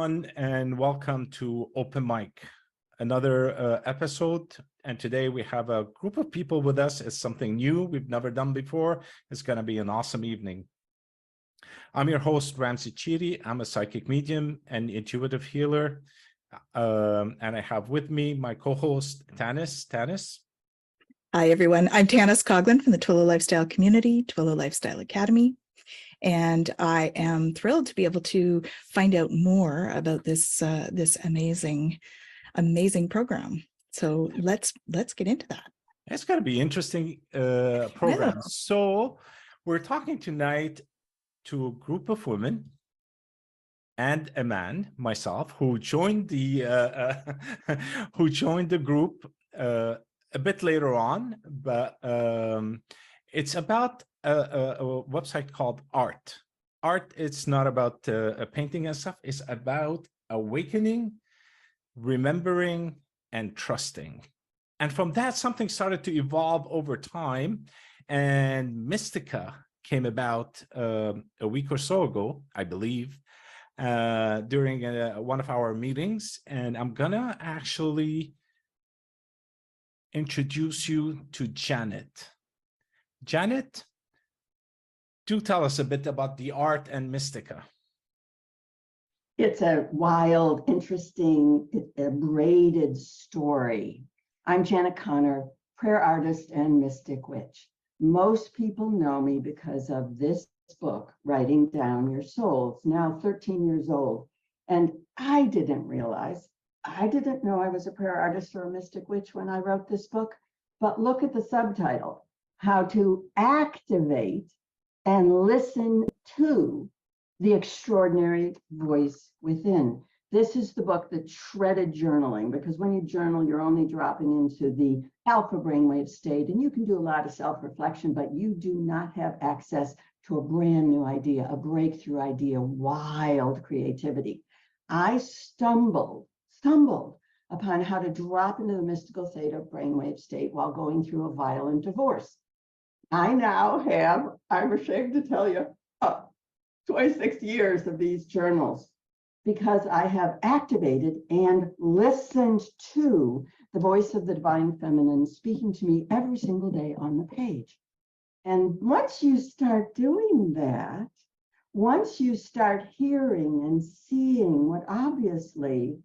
everyone, and welcome to Open Mic, another episode. And today we have a group of people with us. It's something new we've never done before. It's going to be an awesome evening. I'm your host, Ramsey Chiri. I'm a psychic medium and intuitive healer. And I have with me my co-host, Tanis. Tanis. Hi, everyone. I'm Tanis Coughlin from the Twillo Lifestyle Community, Twillo Lifestyle Academy. And I am thrilled to be able to find out more about this amazing program. So let's get into that. It's going to be interesting program. Yeah. So we're talking tonight to a group of women and a man, myself, who joined the group a bit later on, but it's about a website called A.R.T. A.R.T. It's not about painting and stuff. It's about awakening, remembering, and trusting. And from that, something started to evolve over time. And Mystica came about a week or so ago, I believe, during one of our meetings. And I'm gonna actually introduce you to Janet. Janet, do tell us a bit about the A.R.T. and Mystica. It's a wild, interesting, a braided story. I'm Janet Connor, prayer artist and mystic witch. Most people know me because of this book, Writing Down Your Soul. It's now 13 years old. And I didn't know I was a prayer artist or a mystic witch when I wrote this book. But look at the subtitle, How to Activate and Listen to the Extraordinary Voice Within. This is the book that shredded journaling, because when you journal, you're only dropping into the alpha brainwave state, and you can do a lot of self-reflection, but you do not have access to a brand new idea, a breakthrough idea, wild creativity. I stumbled upon how to drop into the mystical theta brainwave state while going through a violent divorce. I now have, I'm ashamed to tell you, 26 years of these journals, because I have activated and listened to the voice of the divine feminine speaking to me every single day on the page. And once you start doing that, once you start hearing and seeing what obviously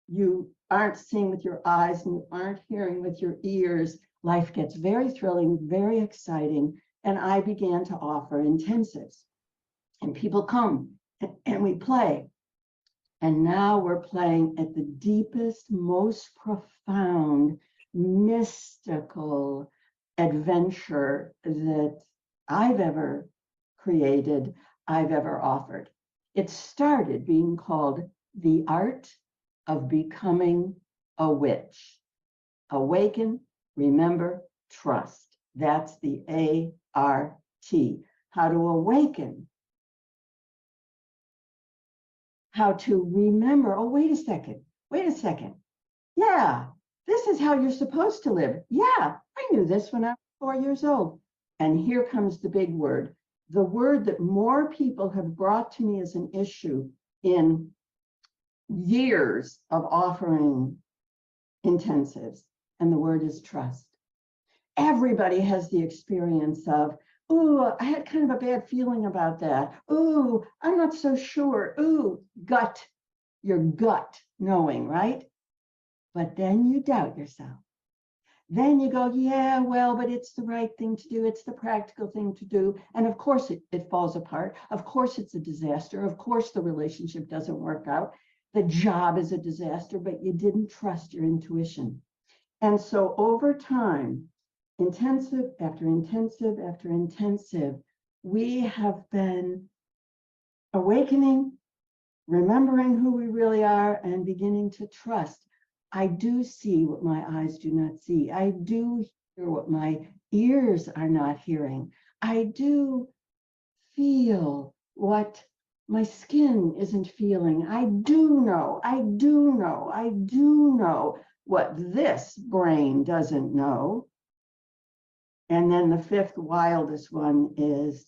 you aren't seeing with your eyes and you aren't hearing with your ears, life gets very thrilling, very exciting. And I began to offer intensives. And people come and we play. And now we're playing at the deepest, most profound, mystical adventure that I've ever created, I've ever offered. It started being called The Art of Becoming a Witch. Awaken, remember, trust. That's the A.R.T. How to awaken. How to remember, oh, wait a second. Yeah, this is how you're supposed to live. Yeah, I knew this when I was 4 years old. And here comes the big word, the word that more people have brought to me as an issue in years of offering intensives. And the word is trust. Everybody has the experience of, ooh, I had kind of a bad feeling about that. Ooh, I'm not so sure. Ooh, gut, your gut knowing, right? But then you doubt yourself. Then you go, yeah, well, but it's the right thing to do. It's the practical thing to do. And of course it falls apart. Of course it's a disaster. Of course the relationship doesn't work out. The job is a disaster, but you didn't trust your intuition. And so over time, intensive after intensive after intensive, we have been awakening, remembering who we really are, and beginning to trust. I do see what my eyes do not see. I do hear what my ears are not hearing. I do feel what my skin isn't feeling. I do know what this brain doesn't know. And then the fifth wildest one is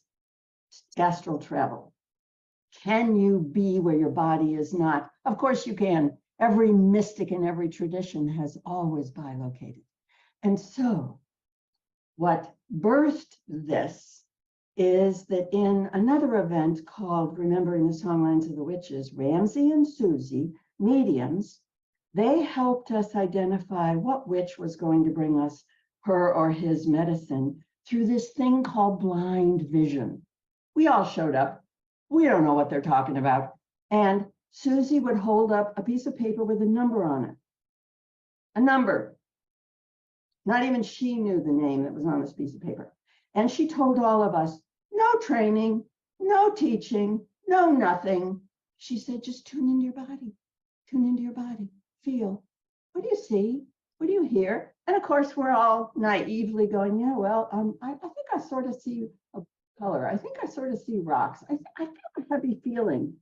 astral travel. Can you be where your body is not? Of course you can. Every mystic in every tradition has always bilocated. And so what birthed this is that in another event called Remembering the Songlines of the Witches, Ramsey and Susie, mediums, they helped us identify what witch was going to bring us her or his medicine through this thing called blind vision. We all showed up. We don't know what they're talking about. And Susie would hold up a piece of paper with a number on it. A number. Not even she knew the name that was on this piece of paper. And she told all of us, no training, no teaching, no nothing. She said, just tune into your body. Tune into your body. Feel. What do you see? What do you hear? And of course, we're all naively going, yeah, well, I think I sort of see a color. I think I sort of see rocks. I feel a heavy feeling.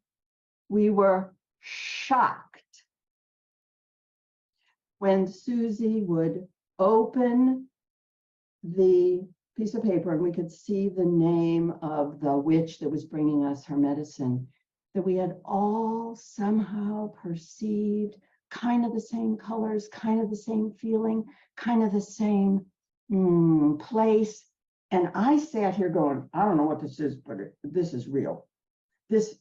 We were shocked when Susie would open the piece of paper and we could see the name of the witch that was bringing us her medicine, that we had all somehow perceived kind of the same colors, kind of the same feeling, kind of the same place. And I sat here going, I don't know what this is, but this is real. This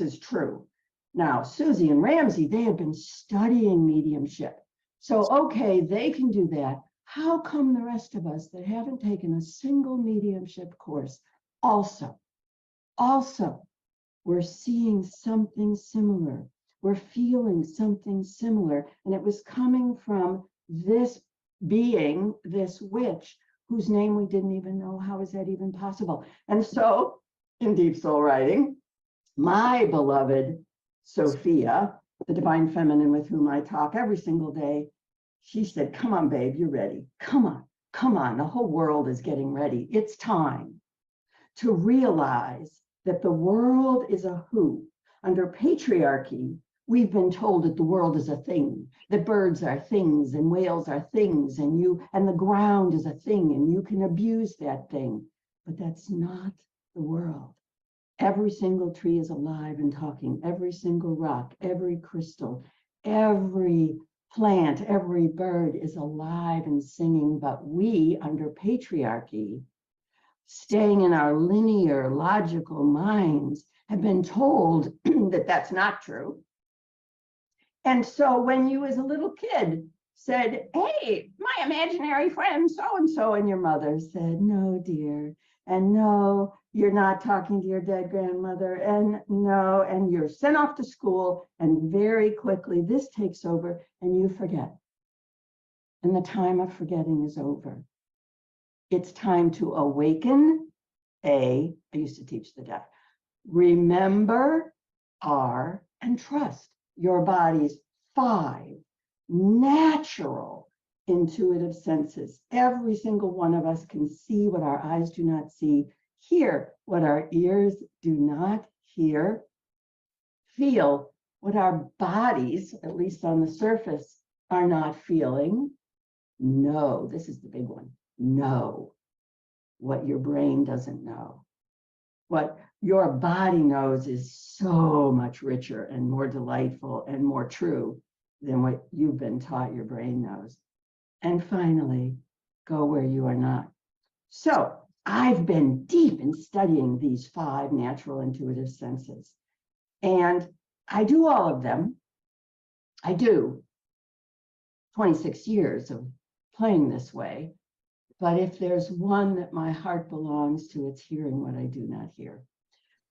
is true. Now, Susie and Ramsey, they had been studying mediumship. So, okay, they can do that. How come the rest of us that haven't taken a single mediumship course also, we're seeing something similar. We're feeling something similar. And it was coming from this being, this witch, whose name we didn't even know. How is that even possible? And so, in Deep Soul Writing, my beloved Sophia, the divine feminine with whom I talk every single day, she said, come on, babe, you're ready. Come on, come on. The whole world is getting ready. It's time to realize that the world is a who. Under patriarchy, we've been told that the world is a thing, that birds are things and whales are things, and the ground is a thing, and you can abuse that thing. But that's not the world. Every single tree is alive and talking. Every single rock, every crystal, every plant, every bird is alive and singing. But we, under patriarchy, staying in our linear, logical minds, have been told that that's not true. And so when you as a little kid said, hey, my imaginary friend so-and-so, and your mother said, no, dear, and no, you're not talking to your dead grandmother, and no, and you're sent off to school, and very quickly this takes over and you forget. And the time of forgetting is over. It's time to awaken. I used to teach the deaf. Remember, R, and trust your body's 5 natural intuitive senses. Every single one of us can see what our eyes do not see, hear what our ears do not hear, feel what our bodies, at least on the surface, are not feeling. Know, this is the big one, know what your brain doesn't know. What your body knows is so much richer and more delightful and more true than what you've been taught your brain knows. And finally, go where you are not. So I've been deep in studying these 5 natural intuitive senses. And I do all of them. I do 26 years of playing this way. But if there's one that my heart belongs to, it's hearing what I do not hear.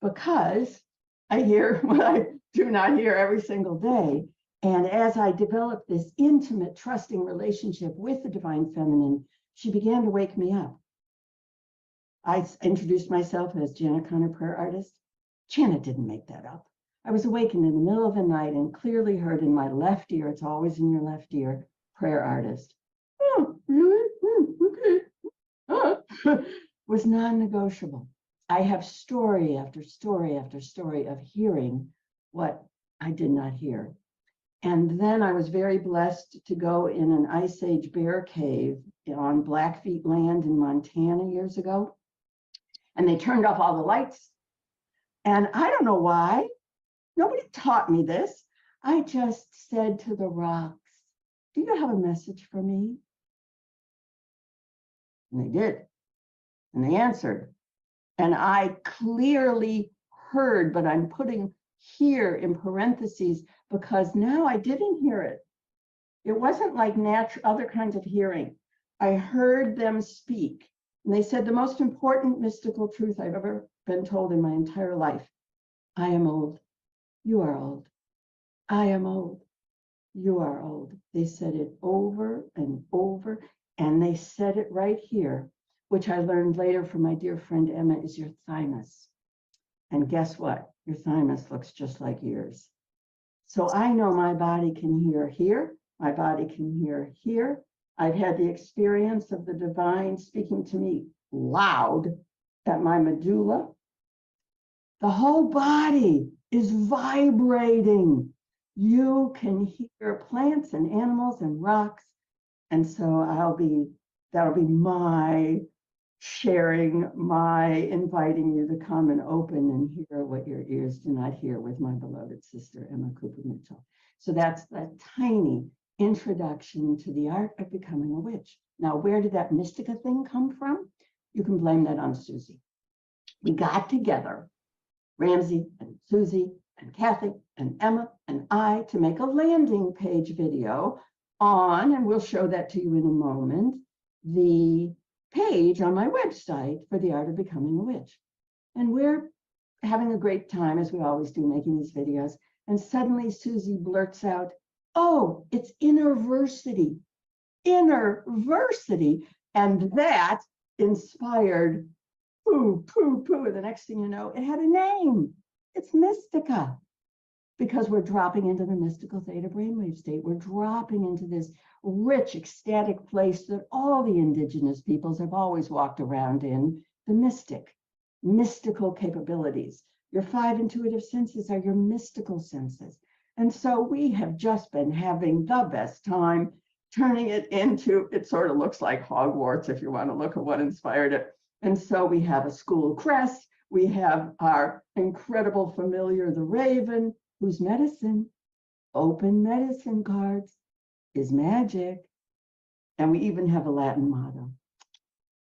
Because I hear what I do not hear every single day. And as I developed this intimate, trusting relationship with the divine feminine, she began to wake me up. I introduced myself as Janet Connor, prayer artist. Janet didn't make that up. I was awakened in the middle of the night and clearly heard in my left ear, it's always in your left ear, prayer artist. Oh, really? Okay. Was non-negotiable. I have story after story after story of hearing what I did not hear. And then I was very blessed to go in an Ice Age bear cave on Blackfeet land in Montana years ago. And they turned off all the lights. And I don't know why. Nobody taught me this. I just said to the rocks, do you have a message for me? And they did. And they answered. And I clearly heard, but I'm putting here in parentheses because now I didn't hear it. It wasn't like other kinds of hearing. I heard them speak. And they said the most important mystical truth I've ever been told in my entire life. I am old. You are old. I am old. You are old. They said it over and over. And they said it right here, which I learned later from my dear friend Emma, is your thymus. And guess what? Your thymus looks just like yours. So I know my body can hear here. My body can hear here. I've had the experience of the divine speaking to me loud at my medulla. The whole body is vibrating. You can hear plants and animals and rocks. And so that'll be my sharing, my inviting you to come and open and hear what your ears do not hear with my beloved sister, Emma Cooper Mitchell. So that's a tiny introduction to the art of becoming a witch. Now, where did that Mystica thing come from? You can blame that on Susie. We got together, Ramsey and Susie and Kathy and Emma and I, to make a landing page video on, and we'll show that to you in a moment, the page on my website for the art of becoming a witch. And we're having a great time, as we always do, making these videos. And suddenly Susie blurts out, oh, it's InnerVersity. InnerVersity. And that inspired poo, poo, poo. And the next thing you know, it had a name. It's Mystica. Because we're dropping into the mystical theta brainwave state. We're dropping into this rich, ecstatic place that all the indigenous peoples have always walked around in, the mystic, mystical capabilities. Your 5 intuitive senses are your mystical senses. And so we have just been having the best time turning it into, it sort of looks like Hogwarts if you want to look at what inspired it. And so we have a school crest. We have our incredible familiar, the raven, whose medicine, open medicine cards, is magic. And we even have a Latin motto.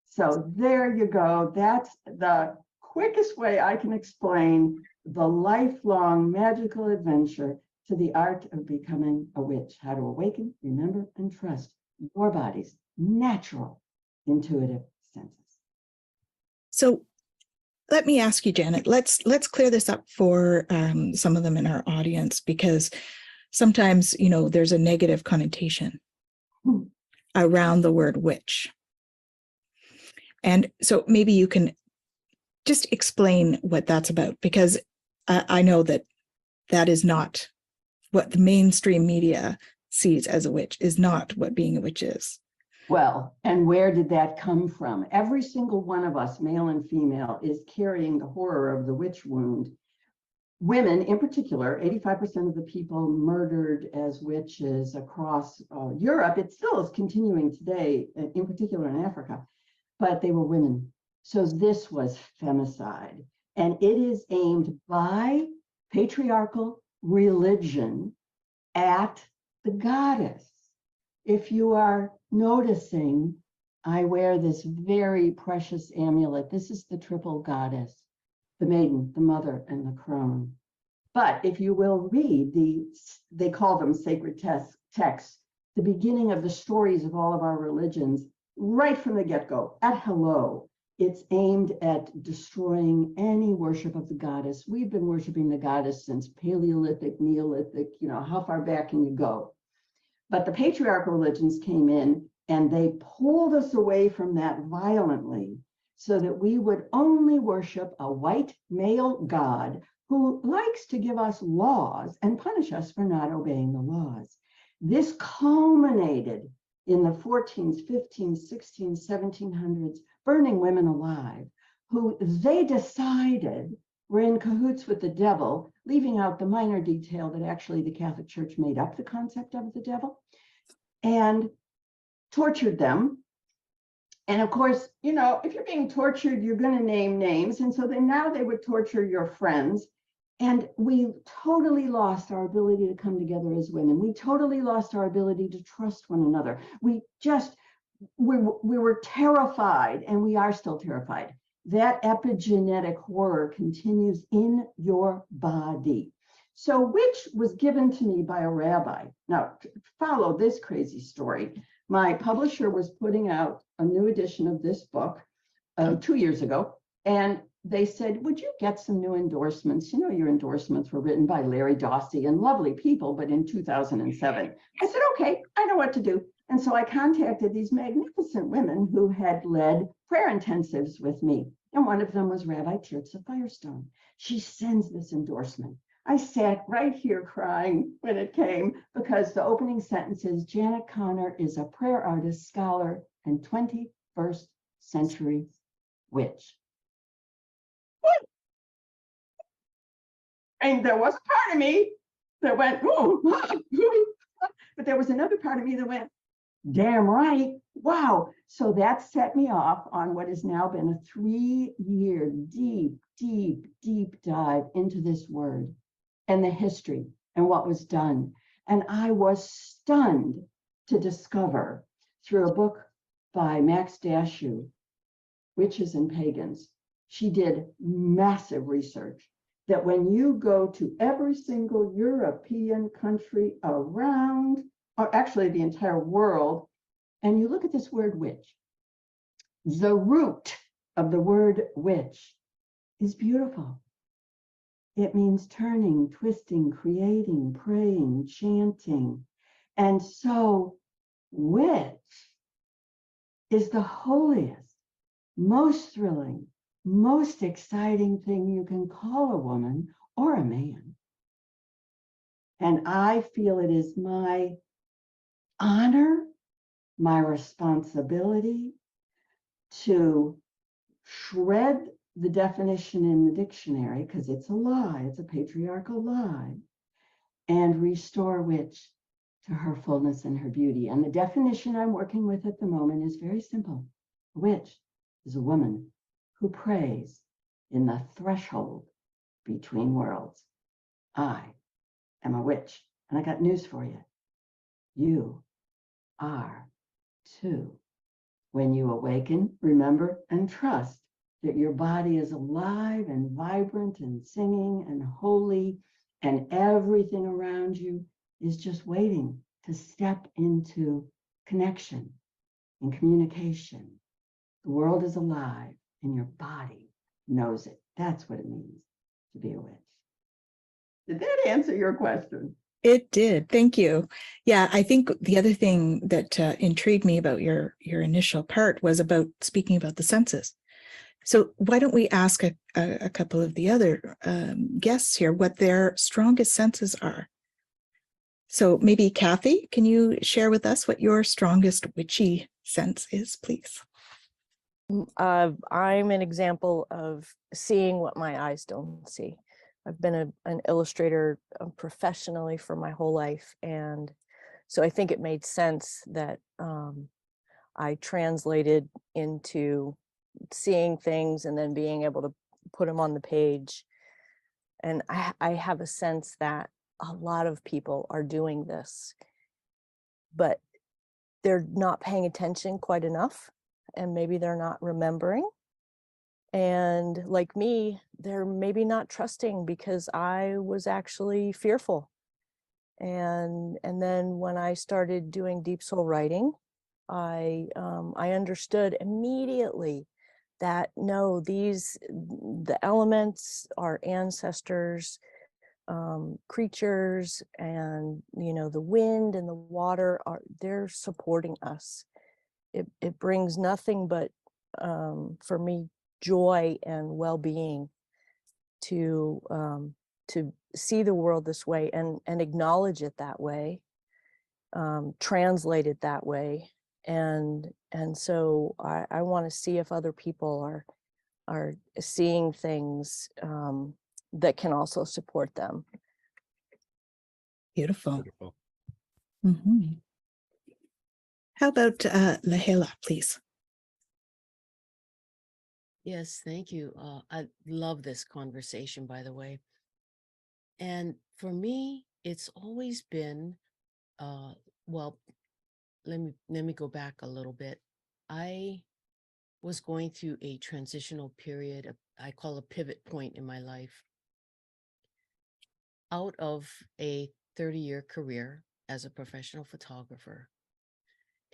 So there you go. That's the quickest way I can explain the lifelong magical adventure to the art of becoming a witch. How to awaken, remember, and trust your body's natural intuitive senses. So let me ask you, Janet, let's clear this up for some of them in our audience, because sometimes, you know, there's a negative connotation around the word witch. And so maybe you can just explain what that's about, because I know that that is not what the mainstream media sees as a witch, is not what being a witch is. Well, and where did that come from? Every single one of us, male and female, is carrying the horror of the witch wound. Women in particular, 85% of the people murdered as witches across Europe, it still is continuing today, in particular in Africa, but they were women. So this was femicide, and it is aimed by patriarchal religion at the goddess. If you are noticing, I wear this very precious amulet. This is the triple goddess, the maiden, the mother, and the crone. But if you will read they call them sacred texts, the beginning of the stories of all of our religions, right from the get-go, at hello, it's aimed at destroying any worship of the goddess. We've been worshiping the goddess since Paleolithic, Neolithic, you know, how far back can you go? But the patriarchal religions came in and they pulled us away from that violently so that we would only worship a white male god who likes to give us laws and punish us for not obeying the laws. This culminated in the 14th, 15th, 16th, 1700s, burning women alive, who they decided were in cahoots with the devil, leaving out the minor detail that actually the Catholic Church made up the concept of the devil, and tortured them And of course, you know, if you're being tortured, you're going to name names. And so then now they would torture your friends. And we totally lost our ability to come together as women. We totally lost our ability to trust one another. We were terrified, and we are still terrified. That epigenetic horror continues in your body. So, which was given to me by a rabbi. Now, follow this crazy story. My publisher was putting out a new edition of this book 2 years ago, and they said, would you get some new endorsements? You know, your endorsements were written by Larry Dossey and lovely people, but in 2007. I said, okay, I know what to do. And so I contacted these magnificent women who had led prayer intensives with me. And one of them was Rabbi Tirza Firestone. She sends this endorsement. I sat right here crying when it came, because the opening sentence is, Janet Conner is a prayer artist, scholar, and 21st century witch. What? And there was a part of me that went, oh, but there was another part of me that went, damn right. Wow. So that set me off on what has now been a 3-year deep dive into this word and the history and what was done. And I was stunned to discover through a book by Max Dashew, Witches and Pagans. She did massive research that when you go to every single European country around, or actually the entire world, and you look at this word witch, the root of the word witch is beautiful. It means turning, twisting, creating, praying, chanting. And so witch is the holiest, most thrilling, most exciting thing you can call a woman or a man. And I feel it is my honor, my responsibility to shred the definition in the dictionary, because it's a lie, it's a patriarchal lie, and restore witch to her fullness and her beauty. And the definition I'm working with at the moment is very simple. A witch is a woman who prays in the threshold between worlds. I am a witch, and I got news for you. You are too. When you awaken, remember and trust that your body is alive and vibrant and singing and holy, and everything around you is just waiting to step into connection and communication. The world is alive and your body knows it. That's what it means to be a witch. Did that answer your question? It did. Thank you. Yeah, I think the other thing that intrigued me about your initial part was about speaking about the senses. So why don't we ask a couple of the other guests here what their strongest senses are? So maybe Kathy, can you share with us what your strongest witchy sense is, please? I'm an example of seeing what my eyes don't see. I've been an illustrator professionally for my whole life. And so I think it made sense that I translated into seeing things and then being able to put them on the page. And I have a sense that a lot of people are doing this, but they're not paying attention quite enough, and maybe they're not remembering. And like me, they're maybe not trusting because I was actually fearful. And then when I started doing deep soul writing, I understood immediately that no, the elements, our ancestors, creatures, and the wind and the water they're supporting us. It brings nothing but for me joy and well-being to see the world this way and acknowledge it that way, translate it that way, and so I want to see if other people are seeing things that can also support them. Beautiful. Beautiful. Mm-hmm. How about Lahela, please? Yes, thank you. I love this conversation, by the way. And for me, it's always been, well, let me go back a little bit. I was going through a transitional period, I call a pivot point in my life, out of a 30-year career as a professional photographer.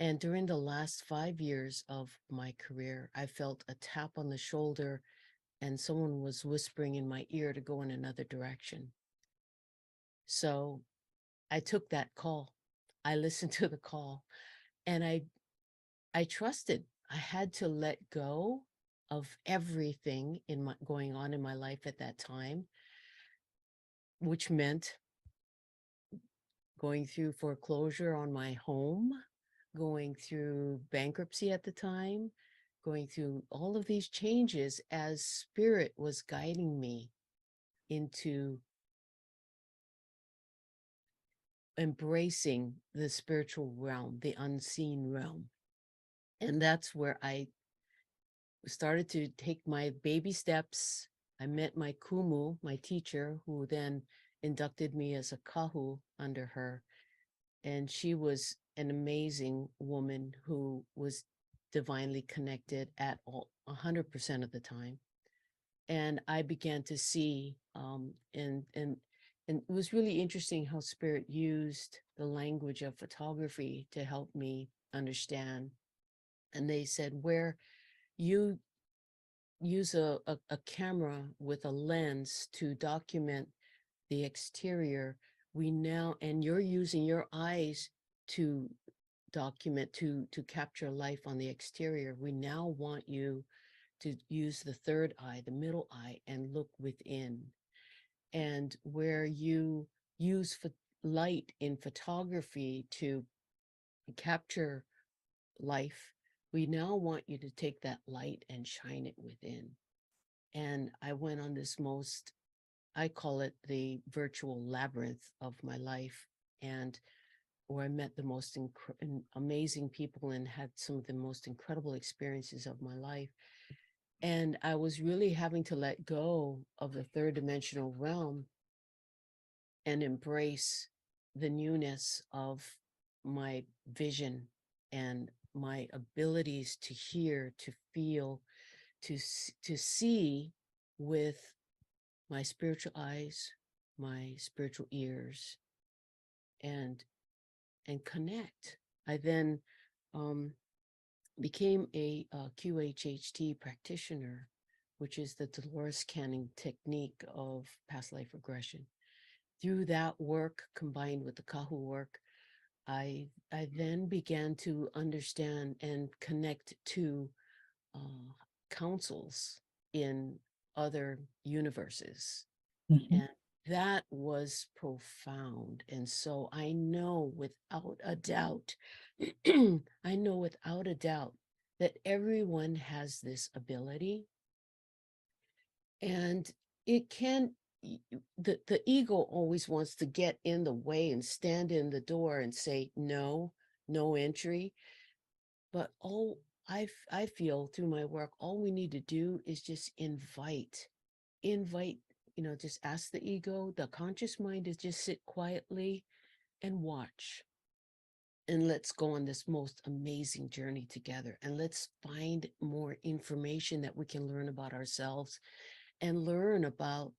And during the last 5 years of my career, I felt a tap on the shoulder and someone was whispering in my ear to go in another direction. So I took that call. I listened to the call and I trusted. I had to let go of everything going on in my life at that time, which meant going through foreclosure on my home, going through bankruptcy at the time, going through all of these changes as spirit was guiding me into embracing the spiritual realm, the unseen realm. And that's where I started to take my baby steps. I met my kumu, my teacher, who then inducted me as a kahu under her. And she was an amazing woman who was divinely connected at all 100% of the time. And I began to see, and it was really interesting how spirit used the language of photography to help me understand. And they said, where you use a camera with a lens to document the exterior, we now, and you're using your eyes to document, to capture life on the exterior, we now want you to use the third eye, the middle eye, and look within. And where you use light in photography to capture life, we now want you to take that light and shine it within. And I went on this I call it the virtual labyrinth of my life, and where I met the most amazing people and had some of the most incredible experiences of my life. And I was really having to let go of the third dimensional realm and embrace the newness of my vision and my abilities to hear, to feel, to see with my spiritual eyes, my spiritual ears, and connect. I then became a QHHT practitioner, which is the Dolores Canning technique of past life regression. Through that work, combined with the Kahu work, I then began to understand and connect to councils in other universes. Mhm. And that was profound. And so I know without a doubt, I know without a doubt that everyone has this ability. And it can, the ego always wants to get in the way and stand in the door and say, no, no entry. But I feel through my work, all we need to do is just invite, just ask the ego, the conscious mind, to just sit quietly and watch. And let's go on this most amazing journey together. And let's find more information that we can learn about ourselves and learn about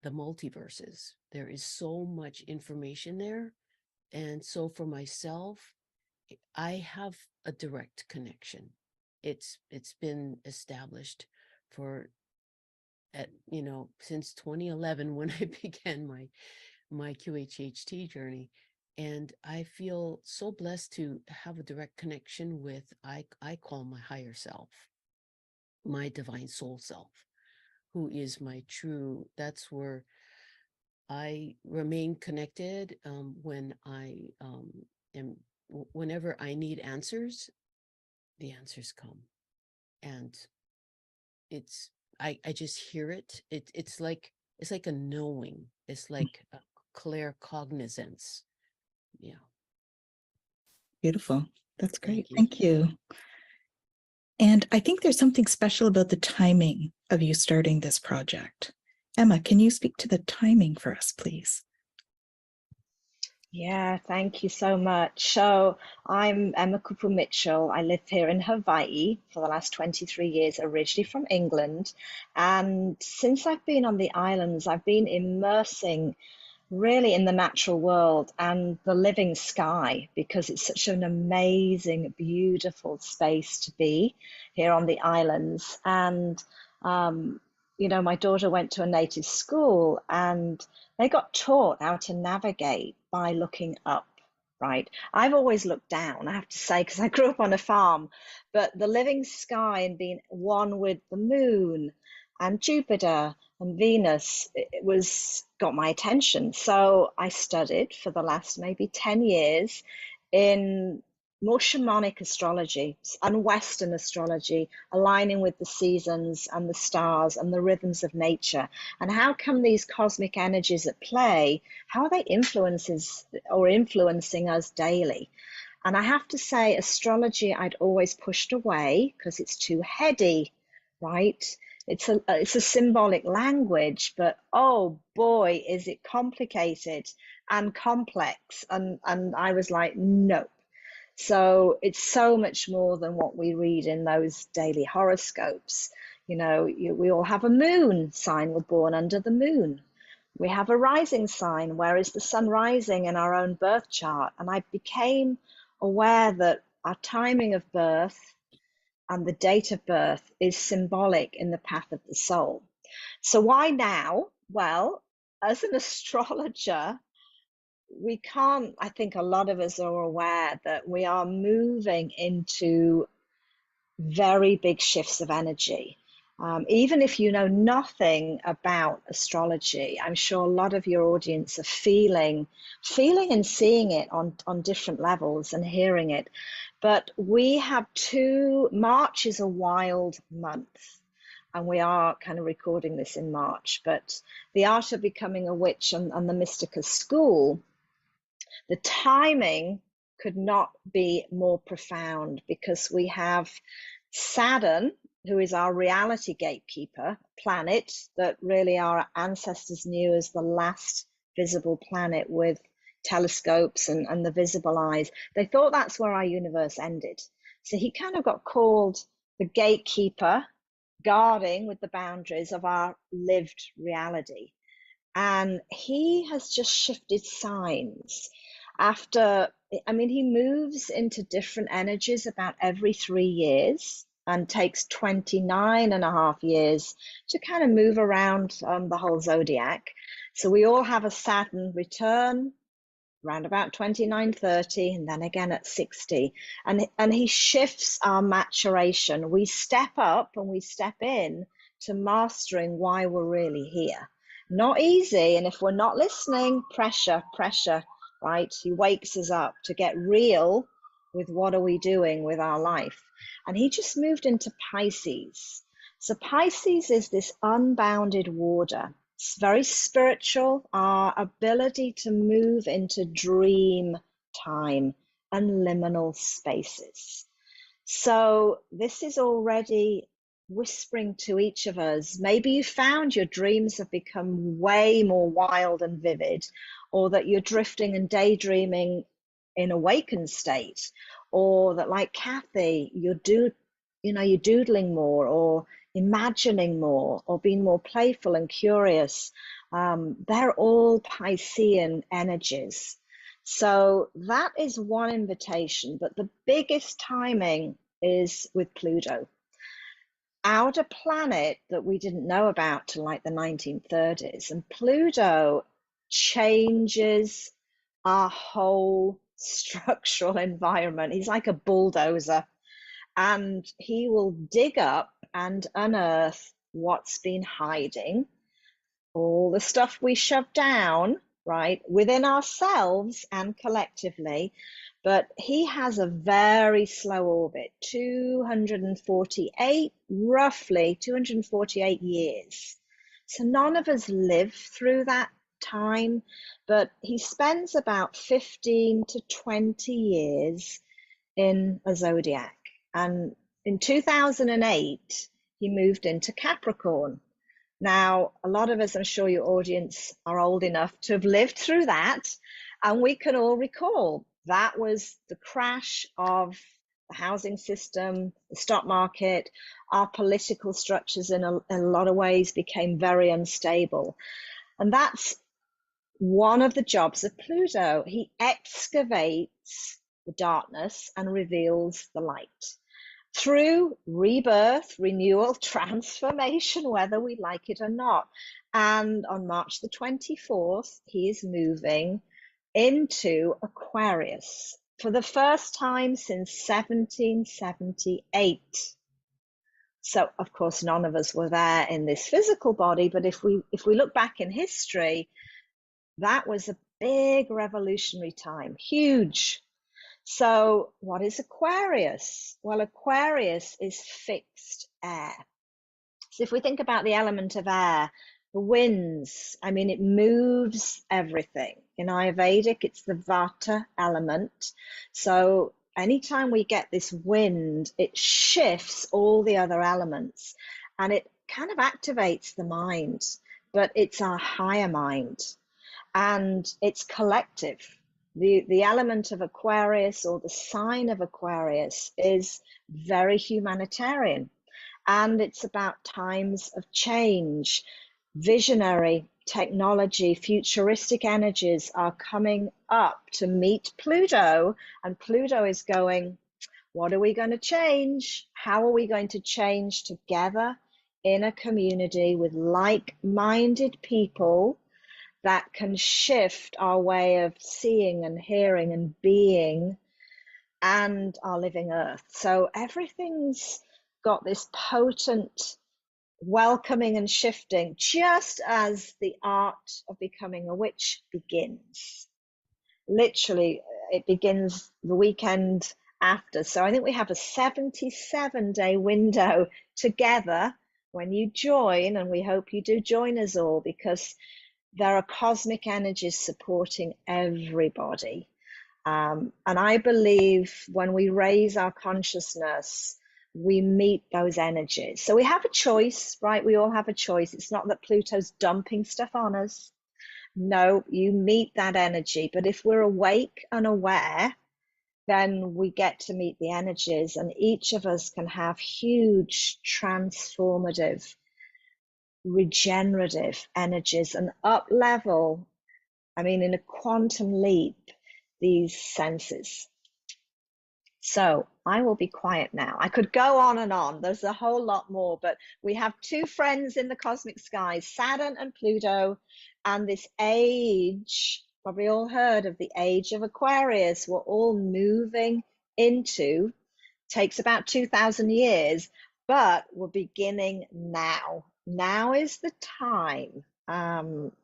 the multiverses. There is so much information there. And so for myself, I have a direct connection. It's been established since 2011 when I began my QHHT journey. And I feel so blessed to have a direct connection with, I call my higher self, my divine soul self, who is my true, that's where I remain connected when I am, whenever I need answers, the answers come. And it's, I just hear it. It's like a knowing. It's like a clear cognizance. Yeah. Beautiful. That's Thank great. you. Thank you. And I think there's something special about the timing of you starting this project. Emma, can you speak to the timing for us, please? Yeah, thank you so much. So I'm Emma Kupu Mitchell. I live here in Hawaii for the last 23 years, originally from England. And since I've been on the islands, I've been immersing really in the natural world and the living sky, because it's such an amazing, beautiful space to be here on the islands. And my daughter went to a native school and they got taught how to navigate by looking up, right? I've always looked down, I have to say, because I grew up on a farm, but the living sky and being one with the moon and Jupiter and Venus, it was got my attention. So I studied for the last maybe 10 years in more shamanic astrology and Western astrology, aligning with the seasons and the stars and the rhythms of nature. And how come these cosmic energies at play, how are they influencing us daily? And I have to say, astrology I'd always pushed away because it's too heady, right? It's a symbolic language, but oh boy, is it complicated and complex. And I was like, nope. So it's so much more than what we read in those daily horoscopes. We all have a moon sign. We're born under the moon. We have a rising sign. Where is the sun rising in our own birth chart? And I became aware that our timing of birth and the date of birth is symbolic in the path of the soul. So why now? Well, as an astrologer, we can't, I think a lot of us are aware that we are moving into very big shifts of energy. Even if you know nothing about astrology, I'm sure a lot of your audience are feeling and seeing it on different levels and hearing it. But we have March is a wild month. And we are kind of recording this in March, but the Art of Becoming a Witch and the Mystica School, the timing could not be more profound, because we have Saturn, who is our reality gatekeeper planet that really our ancestors knew as the last visible planet with telescopes and the visible eyes. They thought that's where our universe ended. So he kind of got called the gatekeeper, guarding with the boundaries of our lived reality. And he has just shifted signs he moves into different energies about every 3 years and takes 29 and a half years to kind of move around the whole zodiac. So we all have a Saturn return around about 29, 30, and then again at 60. And he shifts our maturation. We step up and we step in to mastering why we're really here. Not easy. And if we're not listening, pressure, right? He wakes us up to get real with what are we doing with our life. And he just moved into Pisces. So Pisces is this unbounded water. It's very spiritual, our ability to move into dream time and liminal spaces. So this is already whispering to each of us. Maybe you found your dreams have become way more wild and vivid, or that you're drifting and daydreaming in awakened state, or that, like Kathy, you're doodling more, or imagining more, or being more playful and curious. They're all Piscean energies. So that is one invitation, but the biggest timing is with Pluto. Outer planet that we didn't know about till like the 1930s. And Pluto changes our whole structural environment. He's like a bulldozer, and he will dig up and unearth what's been hiding, all the stuff we shove down, right, within ourselves and collectively. But he has a very slow orbit, roughly 248 years. So none of us live through that time, but he spends about 15 to 20 years in a zodiac. And in 2008, he moved into Capricorn. Now, a lot of us, I'm sure your audience are old enough to have lived through that. And we can all recall that was the crash of the housing system, the stock market, our political structures in a lot of ways became very unstable. And that's one of the jobs of Pluto. He excavates the darkness and reveals the light through rebirth, renewal, transformation, whether we like it or not. And on March the 24th, he is moving into Aquarius for the first time since 1778. So, of course, none of us were there in this physical body, but if we look back in history, that was a big revolutionary time, huge. So what is Aquarius? Well, Aquarius is fixed air. So if we think about the element of air, the winds, I mean, it moves everything. In Ayurvedic, it's the Vata element. So anytime we get this wind, it shifts all the other elements and it kind of activates the mind, but it's our higher mind and it's collective. The element of Aquarius or the sign of Aquarius is very humanitarian, and it's about times of change. Visionary technology, futuristic energies are coming up to meet Pluto, and Pluto is going, what are we going to change? How are we going to change together in a community with like-minded people that can shift our way of seeing and hearing and being and our living earth? So everything's got this potent welcoming and shifting, just as the art of becoming a witch begins. Literally, it begins the weekend after. So I think we have a 77-day window together when you join, and we hope you do join us all, because there are cosmic energies supporting everybody. And I believe when we raise our consciousness, we meet those energies. So we have a choice, right? We all have a choice. It's not that Pluto's dumping stuff on us. No, you meet that energy. But if we're awake and aware, then we get to meet the energies, and each of us can have huge transformative, regenerative energies and up level, I mean, in a quantum leap, these senses. So I will be quiet now. I could go on and on. There's a whole lot more, but we have two friends in the cosmic skies, Saturn and Pluto, and this age, probably all heard of the age of Aquarius, we're all moving into, takes about 2,000 years, but we're beginning now. Now is the time.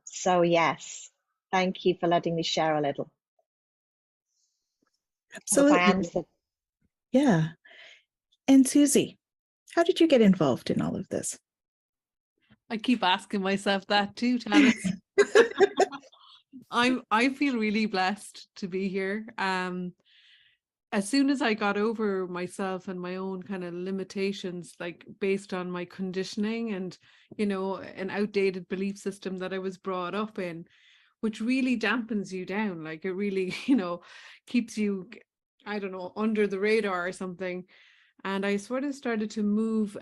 So yes, thank you for letting me share a little. Absolutely. Hope I answered. Yeah. And Susie, how did you get involved in all of this? I keep asking myself that too, Tanis. I feel really blessed to be here. As soon as I got over myself and my own kind of limitations, like based on my conditioning and, you know, an outdated belief system that I was brought up in, which really dampens you down, like it really, you know, keeps you, I don't know, under the radar or something. And I sort of started to move.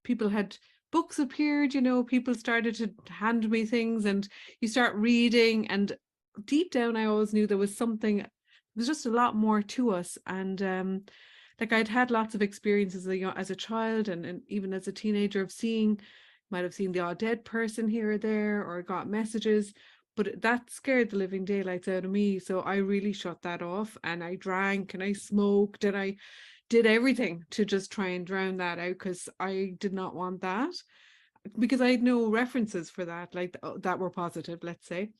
People had books appeared, you know, people started to hand me things and you start reading. And deep down, I always knew there was something, there's just a lot more to us. And like I'd had lots of experiences as a child and even as a teenager of seeing, might have seen the odd dead person here or there, or got messages, but that scared the living daylights out of me. So I really shut that off, and I drank and I smoked and I did everything to just try and drown that out, because I did not want that, because I had no references for that, like that were positive, let's say.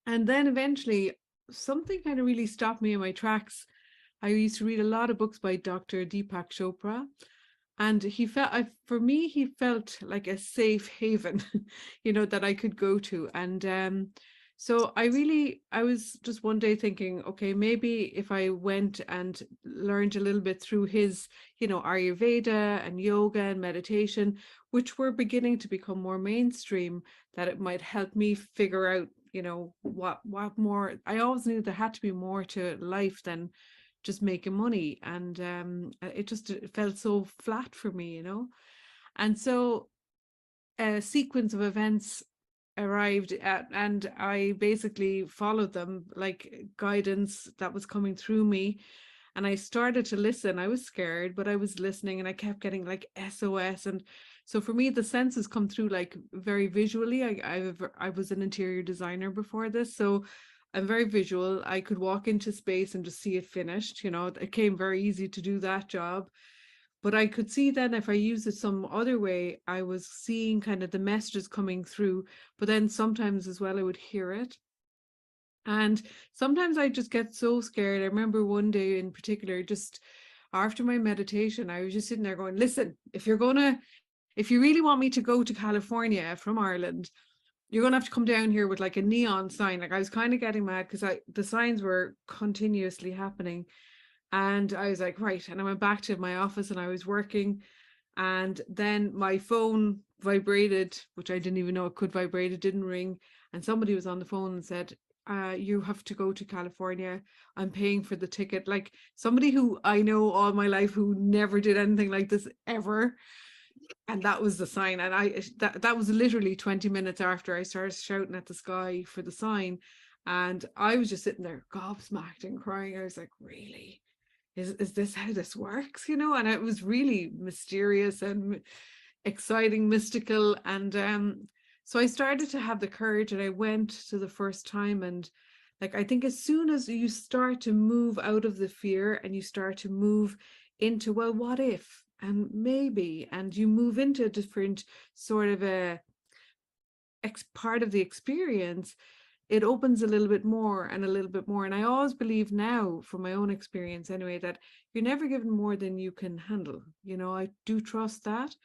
And then eventually something kind of really stopped me in my tracks. I used to read a lot of books by Dr. Deepak Chopra, and he felt, for me, he felt like a safe haven, you know, that I could go to. And So I was just one day thinking, okay, maybe if I went and learned a little bit through his, Ayurveda and yoga and meditation, which were beginning to become more mainstream, that it might help me figure out, what more. I always knew there had to be more to life than just making money. And it felt so flat for me, And so a sequence of events arrived at, and I basically followed them like guidance that was coming through me. And I started to listen. I was scared, but I was listening, and I kept getting like SOS. And so for me, the senses come through like very visually. I was an interior designer before this, so I'm very visual. I could walk into space and just see it finished. It came very easy to do that job. But I could see then if I used it some other way, I was seeing kind of the messages coming through, but then sometimes as well, I would hear it. And sometimes I just get so scared. I remember one day in particular, just after my meditation, I was just sitting there going, listen, if you really want me to go to California from Ireland, you're gonna have to come down here with like a neon sign. Like I was kind of getting mad because the signs were continuously happening. And I was like, right. And I went back to my office and I was working. And then my phone vibrated, which I didn't even know it could vibrate. It didn't ring. And somebody was on the phone and said, you have to go to California. I'm paying for the ticket. Like somebody who I know all my life who never did anything like this ever. And that was the sign. And that was literally 20 minutes after I started shouting at the sky for the sign. And I was just sitting there gobsmacked and crying. I was like, really? Is this how this works? And it was really mysterious and exciting, mystical. And so I started to have the courage, and I went to the first time. And like, I think as soon as you start to move out of the fear and you start to move into, well, what if, and maybe, and you move into a different sort of a part of the experience, it opens a little bit more and a little bit more. And I always believe now, from my own experience anyway, that you're never given more than you can handle. I do trust that.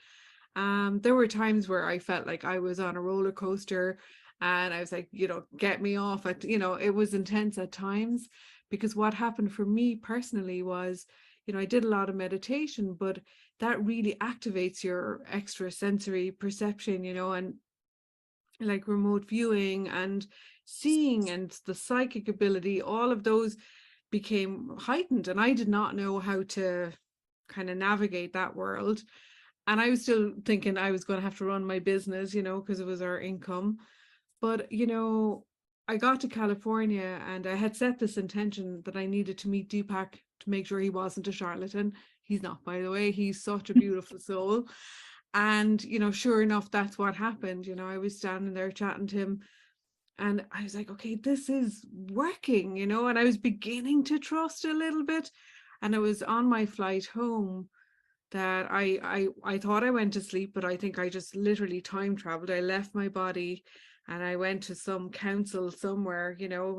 There were times where I felt like I was on a roller coaster, and I was like, get me off it. It was intense at times, because what happened for me personally was, I did a lot of meditation, but that really activates your extra sensory perception, and like remote viewing and seeing and the psychic ability, all of those became heightened. And I did not know how to kind of navigate that world. And I was still thinking I was going to have to run my business, because it was our income. But, I got to California and I had set this intention that I needed to meet Deepak to make sure he wasn't a charlatan. He's not, by the way. He's such a beautiful soul. And, sure enough, that's what happened. I was standing there chatting to him, and I was like, okay, this is working, and I was beginning to trust a little bit. And it was on my flight home that I thought I went to sleep, but I think I just literally time traveled. I left my body and I went to some council somewhere,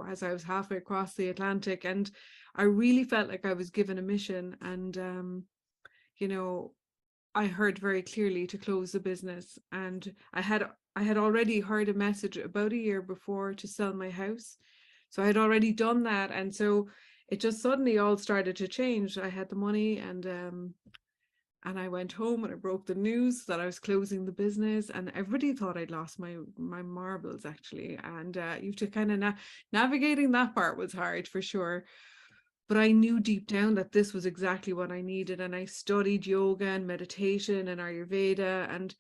as I was halfway across the Atlantic. And I really felt like I was given a mission. And, I heard very clearly to close the business. And I had already heard a message about a year before to sell my house. So I had already done that. And so it just suddenly all started to change. I had the money, and I went home and I broke the news that I was closing the business, and everybody thought I'd lost my marbles, actually. And you have to kind of navigating that part was hard for sure. But I knew deep down that this was exactly what I needed. And I studied yoga and meditation and Ayurveda. And,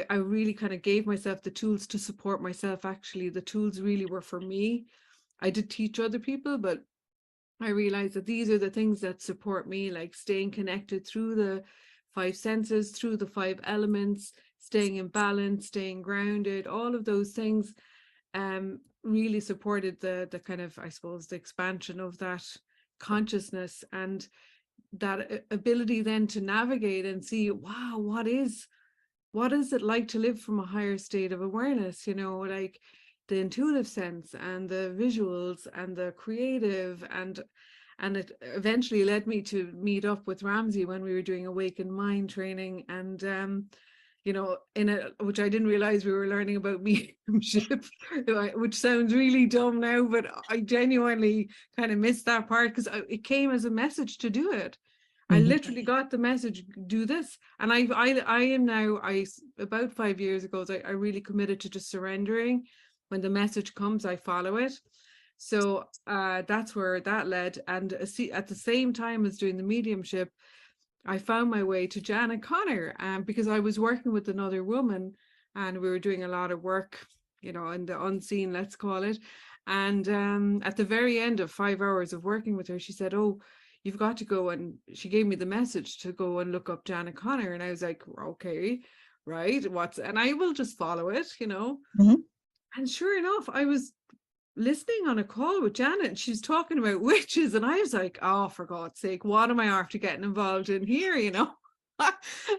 I really kind of gave myself the tools to support myself. Actually, the tools really were for me. I did teach other people, but I realized that these are the things that support me, like staying connected through the 5 senses, through the 5 elements, staying in balance, staying grounded. All of those things really supported the kind of, I suppose, the expansion of that consciousness, and that ability then to navigate and see, wow, what is it like to live from a higher state of awareness, like the intuitive sense and the visuals and the creative. And it eventually led me to meet up with Ramsey when we were doing Awakened Mind training. And you know, which I didn't realize we were learning about mediumship, which sounds really dumb now, but I genuinely kind of missed that part because it came as a message to do it. I literally got the message, do this. And I am now, about 5 years ago, I really committed to just surrendering. When the message comes, I follow it. So that's where that led. And at the same time as doing the mediumship, I found my way to Janet Connor, because I was working with another woman and we were doing a lot of work, you know, in the unseen, let's call it. And at the very end of 5 hours of working with her, she said, oh, you've got to go, and she gave me the message to go and look up Janet Connor. And I was like, okay, right, and I will just follow it, you know. And sure enough, I was listening on a call with Janet, and she's talking about witches, and I was like, oh, for God's sake, what am I after getting involved in here, you know?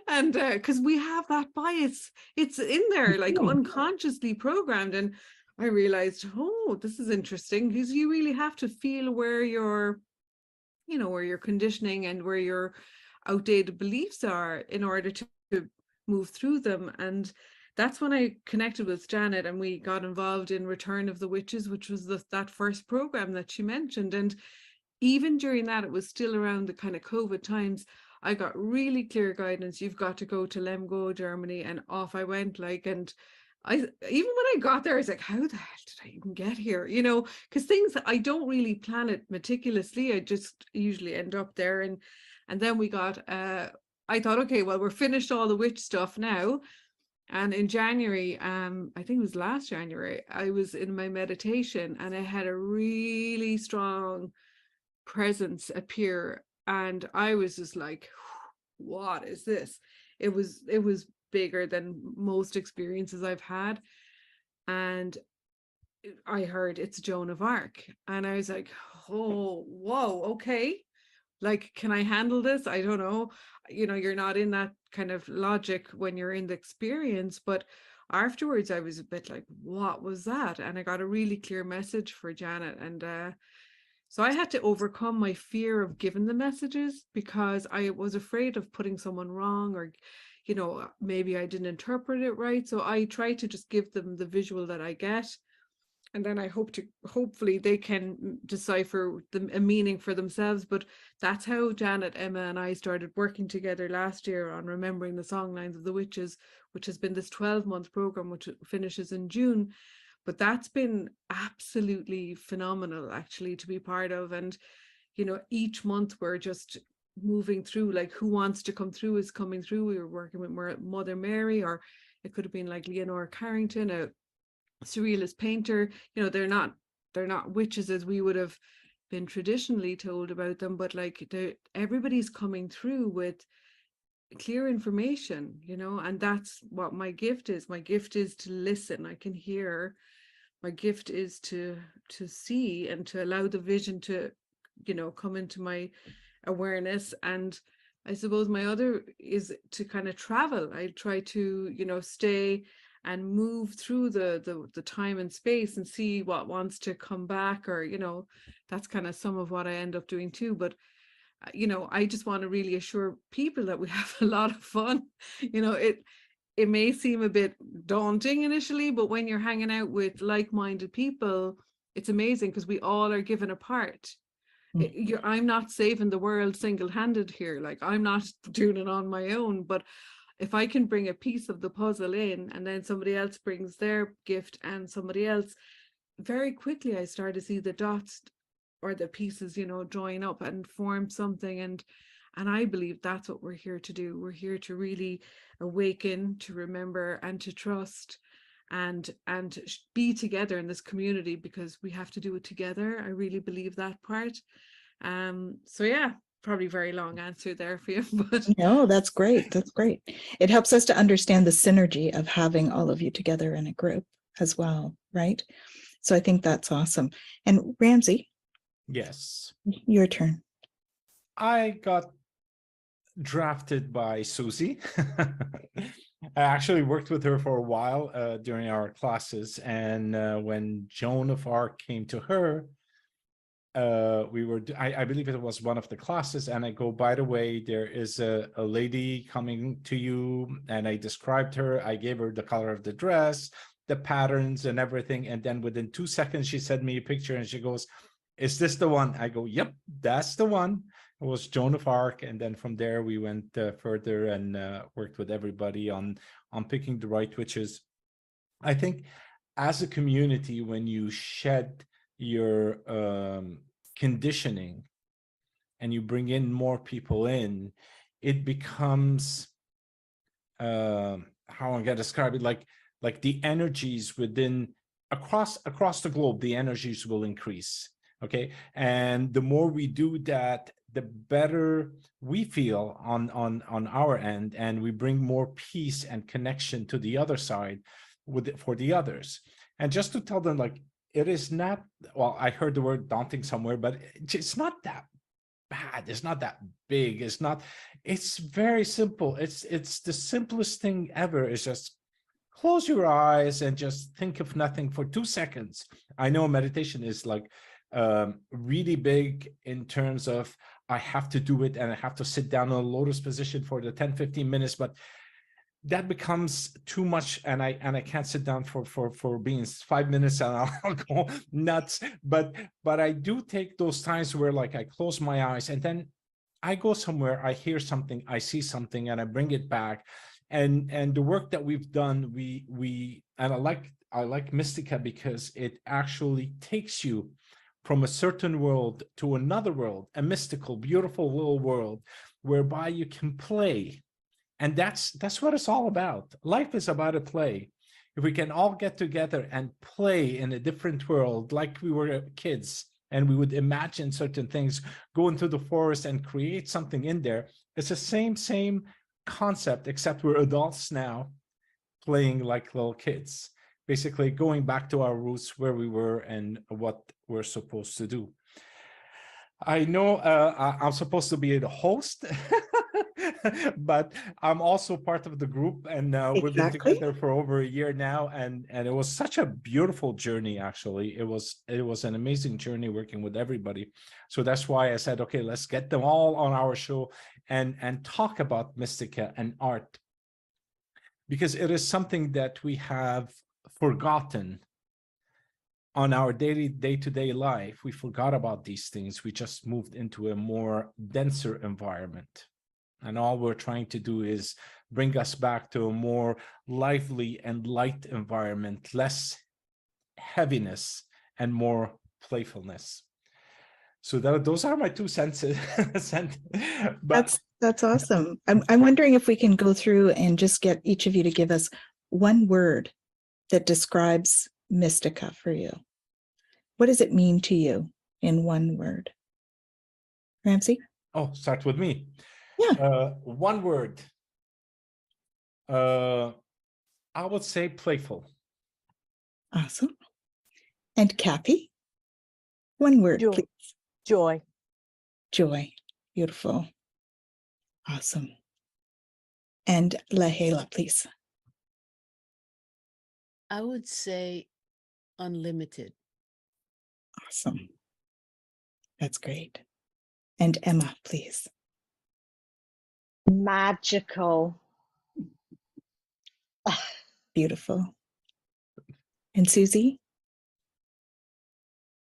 And because we have that bias, it's in there, like unconsciously programmed. And I realized, oh, this is interesting, because you really have to feel where your, you know, where your conditioning and where your outdated beliefs are in order to move through them. And that's when I connected with Janet, and we got involved in Return of the Witches, which was that first program that she mentioned. And even during that, it was still around the kind of COVID times. I got really clear guidance. You've got to go to Lemgo, Germany, and off I went. Like, and even when I got there, I was like, how the hell did I even get here? You know, because things that I don't really plan it meticulously. I just usually end up there. And then we got, I thought, okay, well, we're finished all the witch stuff now. And in January, I think it was last January, I was in my meditation and I had a really strong presence appear. And I was just like, what is this? It was bigger than most experiences I've had. And I heard, it's Joan of Arc. And I was like, oh, whoa, okay. Like, can I handle this? I don't know. You know, you're not in that kind of logic when you're in the experience, but afterwards I was a bit like, what was that? And I got a really clear message for Janet. And so I had to overcome my fear of giving the messages, because I was afraid of putting someone wrong, or, you know, maybe I didn't interpret it right. So I try to just give them the visual that I get. And then I hopefully they can decipher a meaning for themselves. But that's how Janet, Emma, and I started working together last year on Remembering the Songlines of the Witches, which has been this 12-month program, which finishes in June. But that's been absolutely phenomenal, actually, to be part of. And, you know, each month we're just moving through, like, who wants to come through is coming through. We were working with Mother Mary, or it could have been like Leonora Carrington, a surrealist painter. You know, they're not witches as we would have been traditionally told about them, but like everybody's coming through with clear information, you know. And that's what my gift is. My gift is to listen. I can hear. My gift is to see, and to allow the vision to, you know, come into my awareness. And I suppose my other is to kind of travel. I try to, you know, stay and move through the time and space and see what wants to come back, or, you know, that's kind of some of what I end up doing too. But you know, I just want to really assure people that we have a lot of fun. You know, it may seem a bit daunting initially, but when you're hanging out with like-minded people, it's amazing, because we all are given a part. I'm not saving the world single-handed here. Like, I'm not doing it on my own, but if I can bring a piece of the puzzle in, and then somebody else brings their gift, and somebody else, very quickly I start to see the dots or the pieces, you know, join up and form something. And I believe that's what we're here to do. We're here to really awaken, to remember, and to trust, and be together in this community, because we have to do it together. I really believe that part. So yeah, probably very long answer there for you, but No, that's great. That's great. It helps us to understand the synergy of having all of you together in a group as well, right? So I think that's awesome. And Ramsey, Yes. your turn. I got drafted by Susie. I actually worked with her for a while during our classes. And when Joan of Arc came to her, I believe it was one of the classes, and I go, by the way, there is a lady coming to you, and I described her. I gave her the color of the dress, the patterns and everything, and then within 2 seconds she sent me a picture and she goes, is this the one? I go, yep, that's the one. It was Joan of Arc. And then from there we went further and worked with everybody on picking the right witches. I think as a community, when you shed your conditioning and you bring in more people in, it becomes how I'm gonna describe it, like the energies within across the globe, the energies will increase. Okay, and the more we do that, the better we feel on our end, and we bring more peace and connection to the other side for the others. And just to tell them, like, it is not, well, I heard the word daunting somewhere, but it's not that bad. It's not that big. It's very simple. It's the simplest thing ever. It's just close your eyes and just think of nothing for 2 seconds. I know meditation is like really big in terms of I have to do it and I have to sit down in a lotus position for the 10-15 minutes, but that becomes too much, and I can't sit down for being 5 minutes and I'll go nuts. But I do take those times where, like, I close my eyes and then I go somewhere, I hear something, I see something, and I bring it back. And the work that we've done, and I like Mystica because it actually takes you from a certain world to another world, a mystical, beautiful little world whereby you can play. And that's what it's all about. Life is about a play. If we can all get together and play in a different world, like we were kids, and we would imagine certain things, go into the forest and create something in there. It's the same concept, except we're adults now playing like little kids, basically going back to our roots, where we were and what we're supposed to do. I know I'm supposed to be the host, but I'm also part of the group, and we've been Exactly. together for over a year now, and it was such a beautiful journey. Actually, it was an amazing journey working with everybody. So that's why I said, okay, let's get them all on our show and talk about Mystica and art, because it is something that we have forgotten on our day-to-day life. We forgot about these things. We just moved into a more denser environment. And all we're trying to do is bring us back to a more lively and light environment, less heaviness and more playfulness. So those are my 2 cents. But That's awesome. I'm wondering if we can go through and just get each of you to give us one word that describes Mystica for you. What does it mean to you in one word? Ramsey? Oh, start with me. Yeah. One word. I would say playful. Awesome. And Kathy? One word, Joy. please. Joy. Joy. Beautiful. Awesome. And Lahela, please. I would say unlimited. Awesome. That's great. And Emma, please. Magical. Beautiful. And Susie?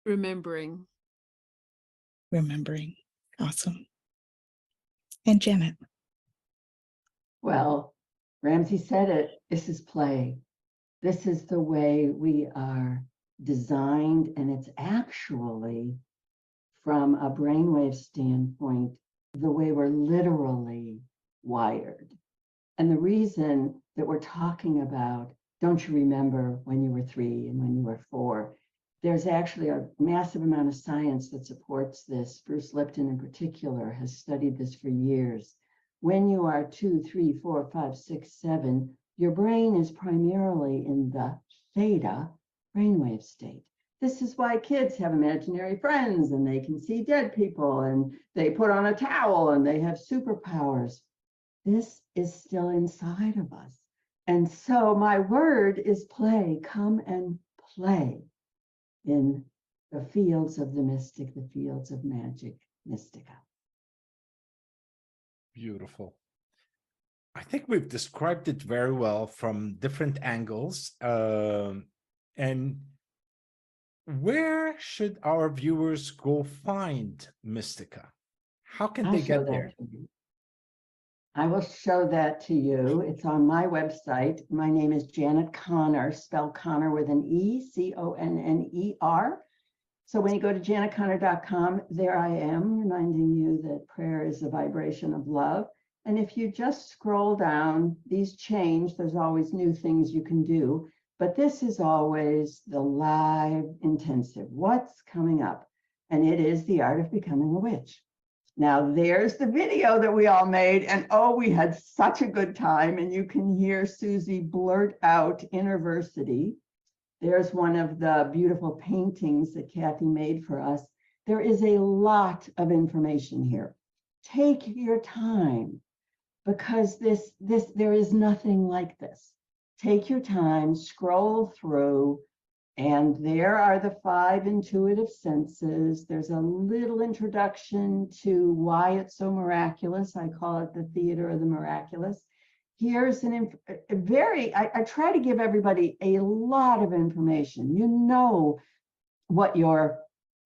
Remembering. Remembering. Awesome. And Janet? Well, Ramsey said it. This is play. This is the way we are designed, and it's actually, from a brainwave standpoint, the way we're literally wired. And the reason that we're talking about, don't you remember when you were 3 and when you were 4? There's actually a massive amount of science that supports this. Bruce Lipton in particular has studied this for years. When you are 2, 3, 4, 5, 6, 7, your brain is primarily in the theta brainwave state. This is why kids have imaginary friends and they can see dead people and they put on a towel and they have superpowers. This is still inside of us. And so my word is play. Come and play in the fields of the mystic, the fields of magic, Mystica. Beautiful. I think we've described it very well from different angles. And where should our viewers go find Mystica? How can I'll they show get that there? to you. I will show that to you. It's on my website. My name is Janet Conner, spelled Conner with an E, C-O-N-N-E-R. So when you go to janetconner.com, there I am reminding you that prayer is a vibration of love. And if you just scroll down, these change. There's always new things you can do. But this is always the live intensive. What's coming up? And it is the art of becoming a witch. Now, there's the video that we all made. And oh, we had such a good time. And you can hear Susie blurt out Interversity. There's one of the beautiful paintings that Kathy made for us. There is a lot of information here. Take your time, because there is nothing like this. Take your time, scroll through, and there are the 5 intuitive senses. There's a little introduction to why it's so miraculous. I call it the theater of the miraculous. Here's I try to give everybody a lot of information. You know what you're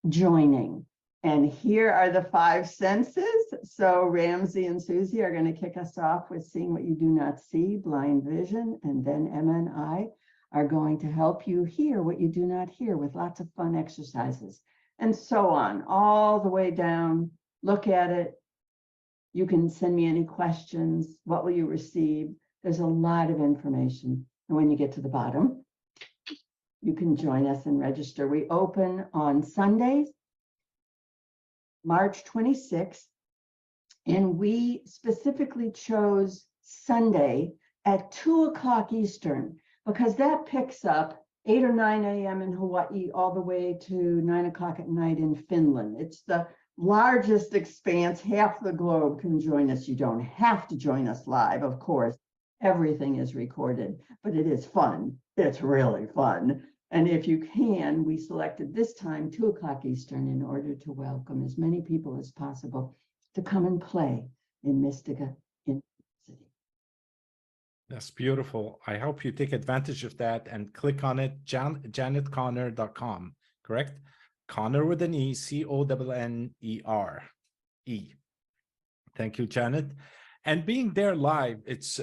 joining. And here are the 5 senses. So Ramsey and Susie are going to kick us off with seeing what you do not see, blind vision. And then Emma and I are going to help you hear what you do not hear with lots of fun exercises. And so on, all the way down. Look at it. You can send me any questions. What will you receive? There's a lot of information. And when you get to the bottom, you can join us and register. We open on Sundays, March 26th, and we specifically chose Sunday at 2 o'clock Eastern, because that picks up 8 or 9 a.m. in Hawaii all the way to 9 o'clock at night in Finland. It's the largest expanse. Half the globe can join us. You don't have to join us live, of course. Everything is recorded, but it is fun. It's really fun. And if you can, we selected this time, 2 o'clock Eastern, in order to welcome as many people as possible to come and play in Mystica University. That's beautiful. I hope you take advantage of that and click on it, janetconner.com, correct? Conner with an E, C-O-N-N-E-R. E. Thank you, Janet. And being there live, it's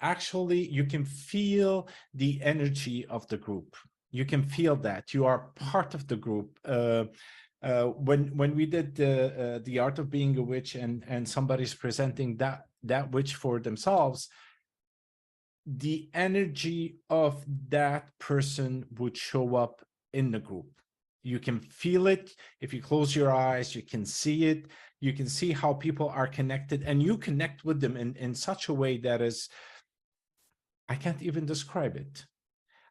actually, you can feel the energy of the group. You can feel that you are part of the group. When we did the art of being a witch, and somebody's presenting that witch for themselves, the energy of that person would show up in the group. You can feel it. If you close your eyes, you can see it. You can see how people are connected, and you connect with them in such a way that is, I can't even describe it.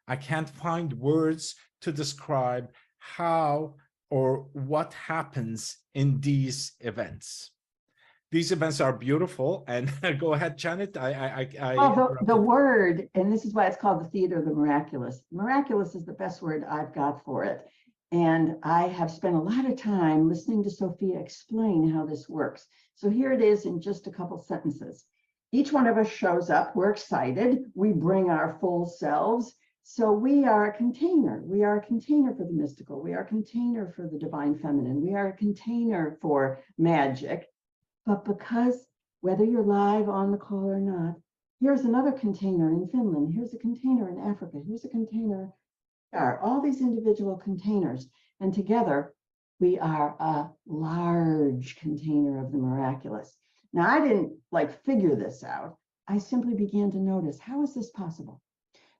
I can't find words to describe how or what happens in these events. These events are beautiful. And go ahead, Janet. Well, the word, and this is why it's called the theater of the miraculous. Miraculous is the best word I've got for it. And I have spent a lot of time listening to Sophia explain how this works. So here it is in just a couple sentences. Each one of us shows up. We're excited. We bring our full selves. So we are a container. We are a container for the mystical. We are a container for the divine feminine. We are a container for magic. But because whether you're live on the call or not, here's another container in Finland. Here's a container in Africa. Here's a container. Are all these individual containers, and together we are a large container of the miraculous. Now, I didn't figure this out. I simply began to notice, how is this possible?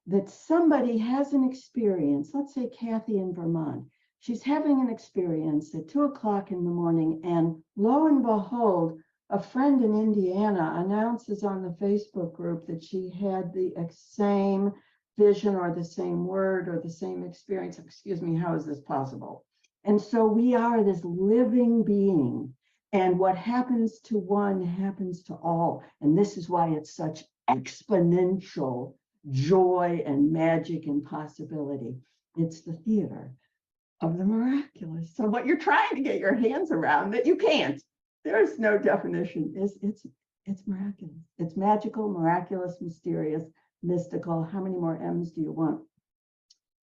That somebody has an experience, let's say Kathy in Vermont, she's having an experience at 2 o'clock in the morning, and lo and behold, a friend in Indiana announces on the Facebook group that she had the same vision or the same word or the same experience. Excuse me, how is this possible? And so we are this living being, and what happens to one happens to all. And this is why it's such exponential joy and magic and possibility. It's the theater of the miraculous. So what you're trying to get your hands around that you can't, there's no definition, is it's miraculous. It's magical, miraculous, mysterious, mystical. How many more M's do you want?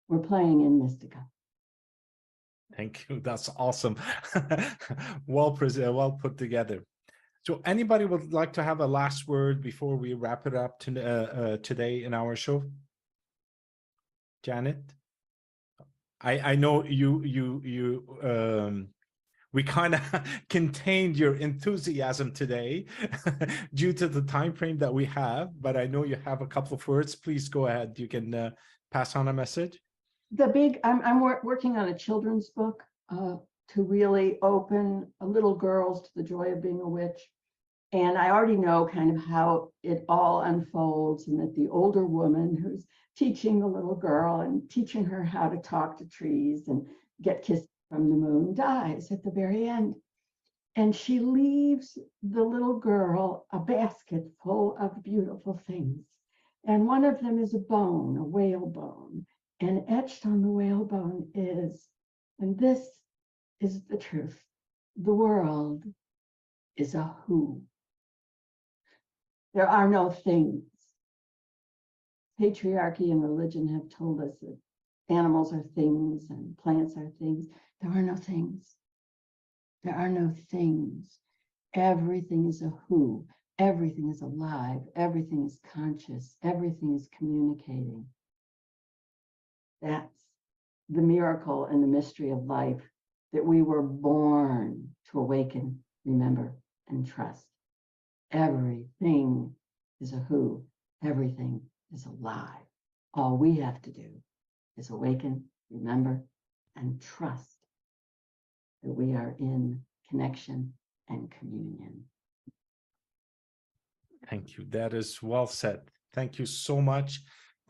We're playing in Mystica. Thank you. That's awesome. Well put together. So anybody would like to have a last word before we wrap it up today in our show? Janet? I know we kind of contained your enthusiasm today due to the time frame that we have, but I know you have a couple of words. Please go ahead. You can pass on a message. I'm working on a children's book to really open little girls to the joy of being a witch. And I already know kind of how it all unfolds, and that the older woman who's teaching the little girl and teaching her how to talk to trees and get kissed from the moon dies at the very end. And she leaves the little girl a basket full of beautiful things. And one of them is a bone, a whale bone. And etched on the whale bone is, and this is the truth, the world is a who. There are no things. Patriarchy and religion have told us that animals are things and plants are things. There are no things. There are no things. Everything is a who. Everything is alive. Everything is conscious. Everything is communicating. That's the miracle and the mystery of life, that we were born to awaken, remember, and trust. Everything is a who. Everything is alive. All we have to do is awaken, remember, and trust that we are in connection and communion. Thank you. That is well said. Thank you so much.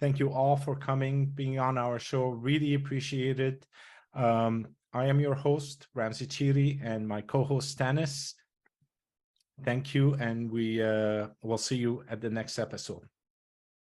Thank you all for coming, being on our show. Really appreciate it. I am your host, Ramsey Chiri, and my co-host, Tanis. Thank you, and we will see you at the next episode.